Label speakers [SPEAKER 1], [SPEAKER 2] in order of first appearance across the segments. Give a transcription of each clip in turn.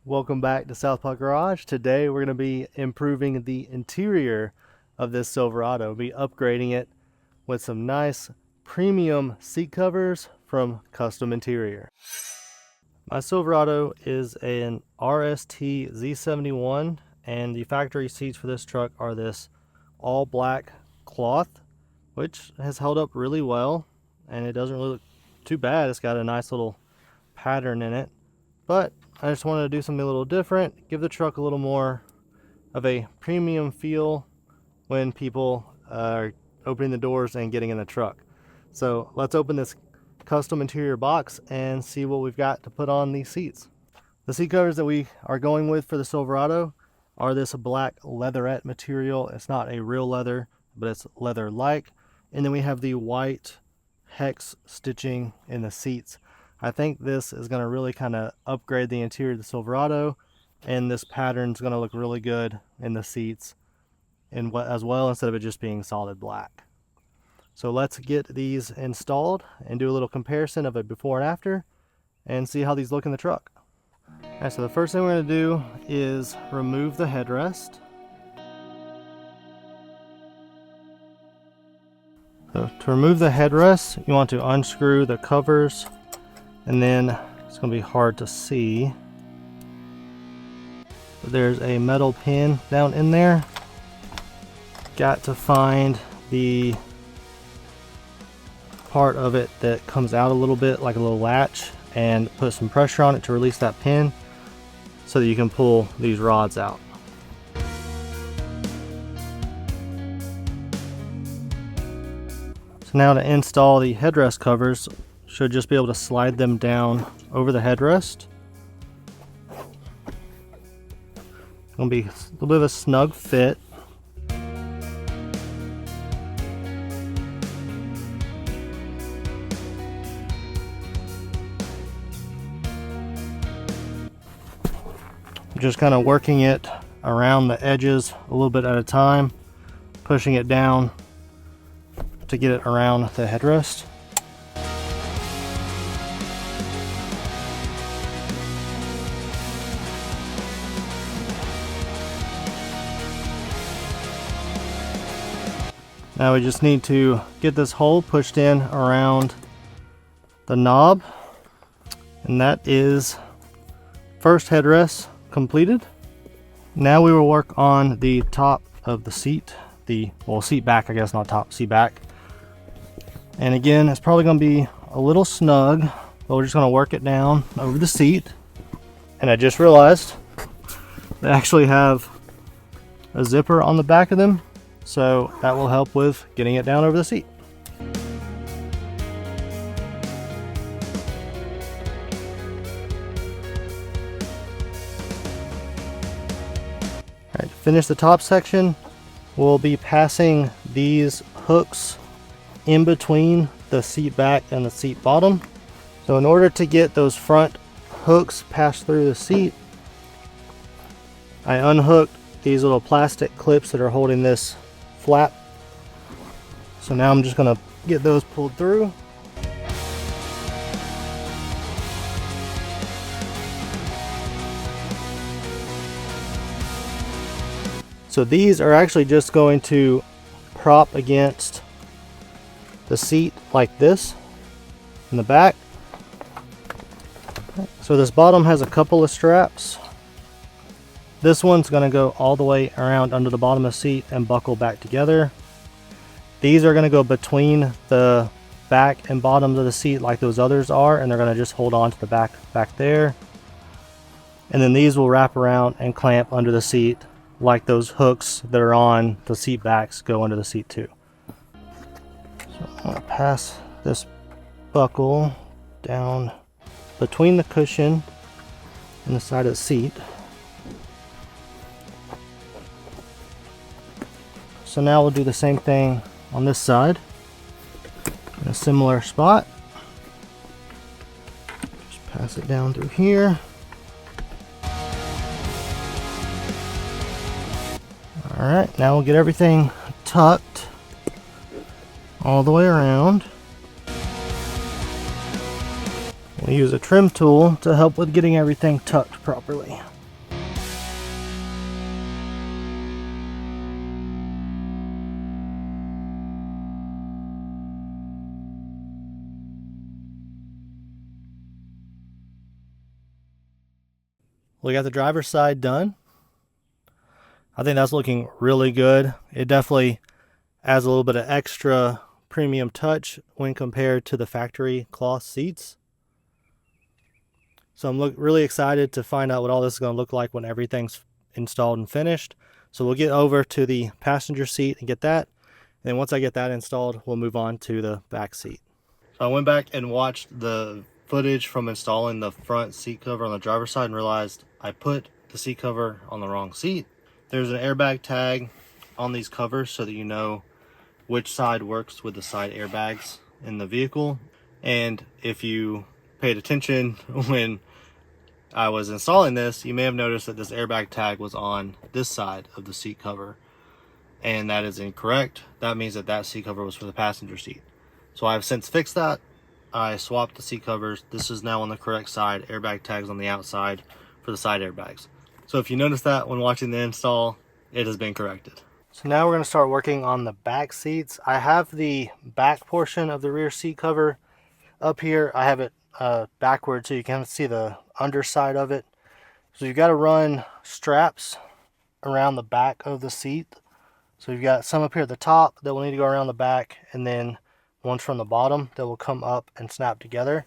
[SPEAKER 1] Welcome back to Southpaw Garage. Today we're going to be improving the interior of this Silverado. We'll be upgrading it with some nice premium seat covers from Kustom Interior. My Silverado is an RST Z71 and the factory seats for this truck are this all black cloth, which has held up really well and it doesn't really look too bad. It's got a nice little pattern in it, but I just wanted to do something a little different, give the truck a little more of a premium feel when people are opening the doors and getting in the truck. So let's open this Kustom Interior box and see what we've got to put on these seats. The seat covers that we are going with for the Silverado are this black leatherette material. It's not a real leather, but it's leather-like. And then we have the white hex stitching in the seats. I think this is going to really kind of upgrade the interior of the Silverado, and this pattern is going to look really good in the seats as well, instead of it just being solid black. So let's get these installed and do a little comparison of it before and after and see how these look in the truck. Alright, so the first thing we're going to do is remove the headrest. So to remove the headrest, you want to unscrew the covers, and then it's going to be hard to see, but there's a metal pin down in there. Got to find the part of it that comes out a little bit like a little latch and put some pressure on it to release that pin so that you can pull these rods out. So now to install the headrest covers, should just be able to slide them down over the headrest. It's going to be a little bit of a snug fit. Just kind of working it around the edges a little bit at a time, pushing it down to get it around the headrest. Now we just need to get this hole pushed in around the knob, and that is first headrest completed. Now we will work on the top of the seat, seat back, I guess, not top, seat back. And again, it's probably going to be a little snug, but we're just going to work it down over the seat. And I just realized they actually have a zipper on the back of them, so that will help with getting it down over the seat. Alright, to finish the top section, we'll be passing these hooks in between the seat back and the seat bottom. So in order to get those front hooks passed through the seat, I unhooked these little plastic clips that are holding this flap. So now I'm just going to get those pulled through. So these are actually just going to prop against the seat like this in the back. So this bottom has a couple of straps. This one's going to go all the way around under the bottom of the seat and buckle back together. These are going to go between the back and bottoms of the seat like those others are, and they're going to just hold on to the back there. And then these will wrap around and clamp under the seat like those hooks that are on the seat backs go under the seat too. So I'm going to pass this buckle down between the cushion and the side of the seat. So now we'll do the same thing on this side in a similar spot. Just pass it down through here. Alright, now we'll get everything tucked all the way around. We'll use a trim tool to help with getting everything tucked properly. We got the driver's side done. I think that's looking really good. It definitely adds a little bit of extra premium touch when compared to the factory cloth seats. So I'm really excited to find out what all this is going to look like when everything's installed and finished. So we'll get over to the passenger seat and get that. And then once I get that installed, we'll move on to the back seat. So I went back and watched the footage from installing the front seat cover on the driver's side and realized I put the seat cover on the wrong seat. There's an airbag tag on these covers so that you know which side works with the side airbags in the vehicle. And if you paid attention when I was installing this, you may have noticed that this airbag tag was on this side of the seat cover, and that is incorrect. That means that that seat cover was for the passenger seat. So I've since fixed that. I swapped the seat covers. This is now on the correct side. Airbag tags on the outside for the side airbags. So if you notice that when watching the install, it has been corrected. So now we're going to start working on the back seats. I have the back portion of the rear seat cover up here. I have it backwards so you can see the underside of it. So you've got to run straps around the back of the seat. So you've got some up here at the top that will need to go around the back, and then ones from the bottom that will come up and snap together.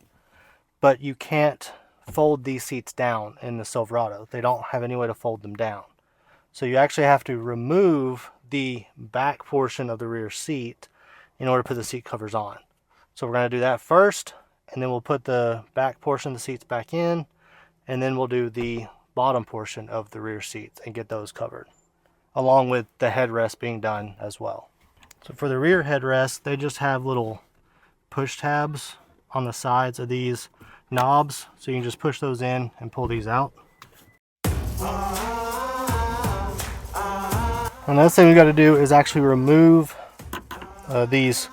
[SPEAKER 1] But you can't fold these seats down in the Silverado. They don't have any way to fold them down. So you actually have to remove the back portion of the rear seat in order to put the seat covers on. So we're going to do that first, and then we'll put the back portion of the seats back in, and then we'll do the bottom portion of the rear seats and get those covered, along with the headrest being done as well. So for the rear headrest, they just have little push tabs on the sides of these knobs, so you can just push those in and pull these out. Another thing we got to do is actually remove these,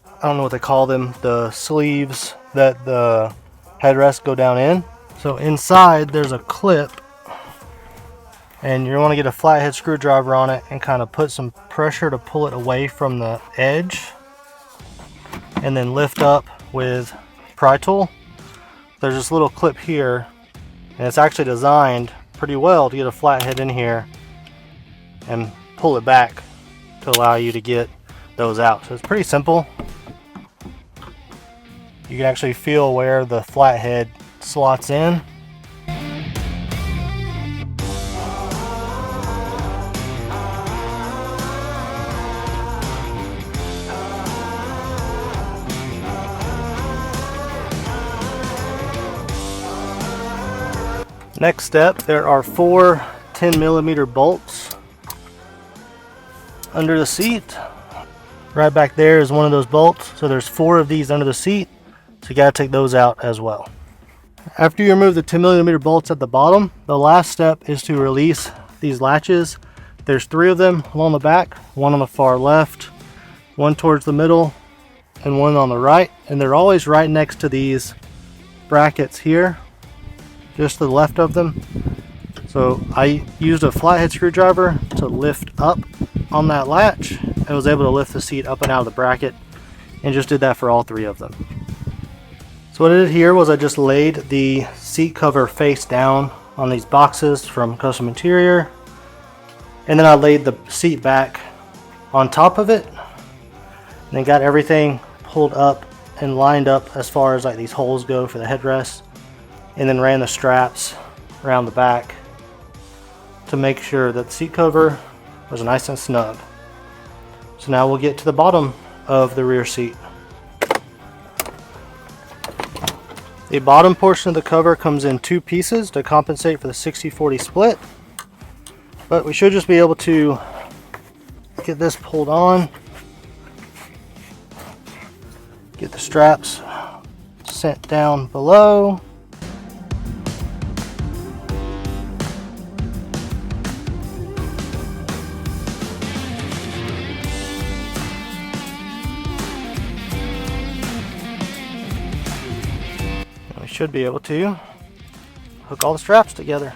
[SPEAKER 1] I don't know what they call them, the sleeves that the headrests go down in. So inside there's a clip, and you want to get a flathead screwdriver on it and kind of put some pressure to pull it away from the edge, and then lift up with pry tool. There's this little clip here, and it's actually designed pretty well to get a flathead in here and pull it back to allow you to get those out. So it's pretty simple. You can actually feel where the flathead slots in. Next step, there are 4 10mm bolts under the seat. Right back there is one of those bolts. So there's 4 of these under the seat. So you gotta take those out as well. After you remove the 10mm bolts at the bottom, the last step is to release these latches. There's 3 of them along the back, one on the far left, one towards the middle, and one on the right. And they're always right next to these brackets here, just to the left of them. So I used a flathead screwdriver to lift up on that latch and was able to lift the seat up and out of the bracket, and just did that for all 3 of them. So what I did here was I just laid the seat cover face down on these boxes from Kustom Interior, and then I laid the seat back on top of it, and then got everything pulled up and lined up as far as like these holes go for the headrest, and then ran the straps around the back to make sure that the seat cover was nice and snug. So now we'll get to the bottom of the rear seat. The bottom portion of the cover comes in 2 pieces to compensate for the 60-40 split, but we should just be able to get this pulled on, get the straps sent down below. Should be able to hook all the straps together.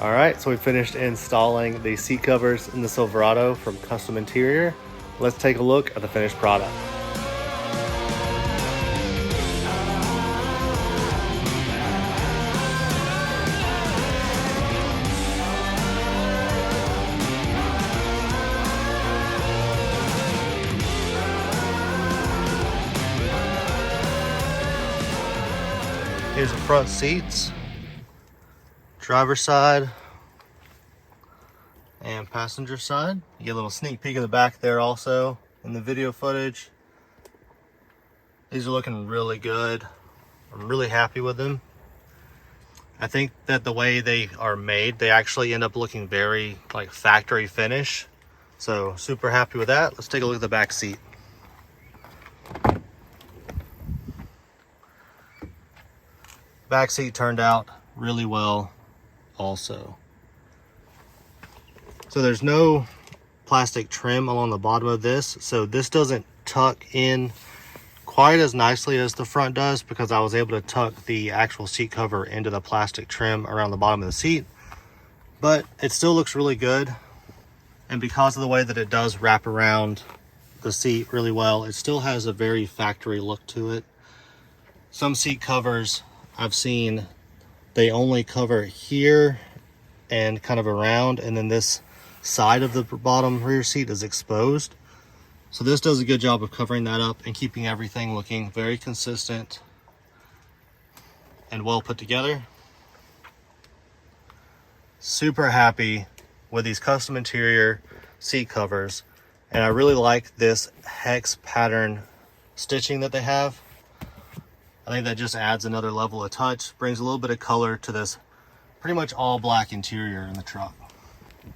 [SPEAKER 1] All right, so we finished installing the seat covers in the Silverado from Kustom Interior. Let's take a look at the finished product. Here's the front seats, driver's side, and passenger side. You get a little sneak peek of the back there also in the video footage. These are looking really good. I'm really happy with them. I think that the way they are made, they actually end up looking very like factory finish. So super happy with that. Let's take a look at the back seat. Back seat turned out really well also. So there's no plastic trim along the bottom of this, so this doesn't tuck in quite as nicely as the front does, because I was able to tuck the actual seat cover into the plastic trim around the bottom of the seat. But it still looks really good, and because of the way that it does wrap around the seat really well, it still has a very factory look to it. Some seat covers I've seen, they only cover here and kind of around, and then this side of the bottom rear seat is exposed. So this does a good job of covering that up and keeping everything looking very consistent and well put together. Super happy with these Kustom Interior seat covers, and I really like this hex pattern stitching that they have. I think that just adds another level of touch, brings a little bit of color to this pretty much all black interior in the truck.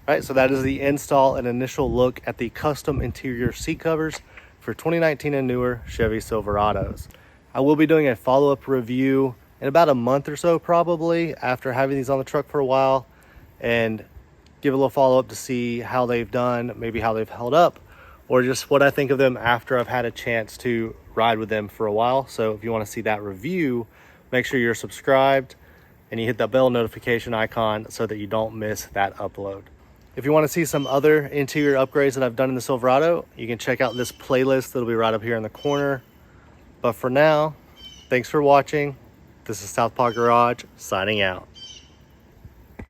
[SPEAKER 1] All right, so that is the install and initial look at the Kustom Interior seat covers for 2019 and newer Chevy Silverados. I will be doing a follow-up review in about a month or so, probably, after having these on the truck for a while, and give a little follow-up to see how they've done, maybe how they've held up, or just what I think of them after I've had a chance to ride with them for a while. So if you want to see that review, make sure you're subscribed and you hit the bell notification icon so that you don't miss that upload. If you want to see some other interior upgrades that I've done in the Silverado, you can check out this playlist that'll be right up here in the corner. But for now, thanks for watching. This is Southpaw Garage signing out.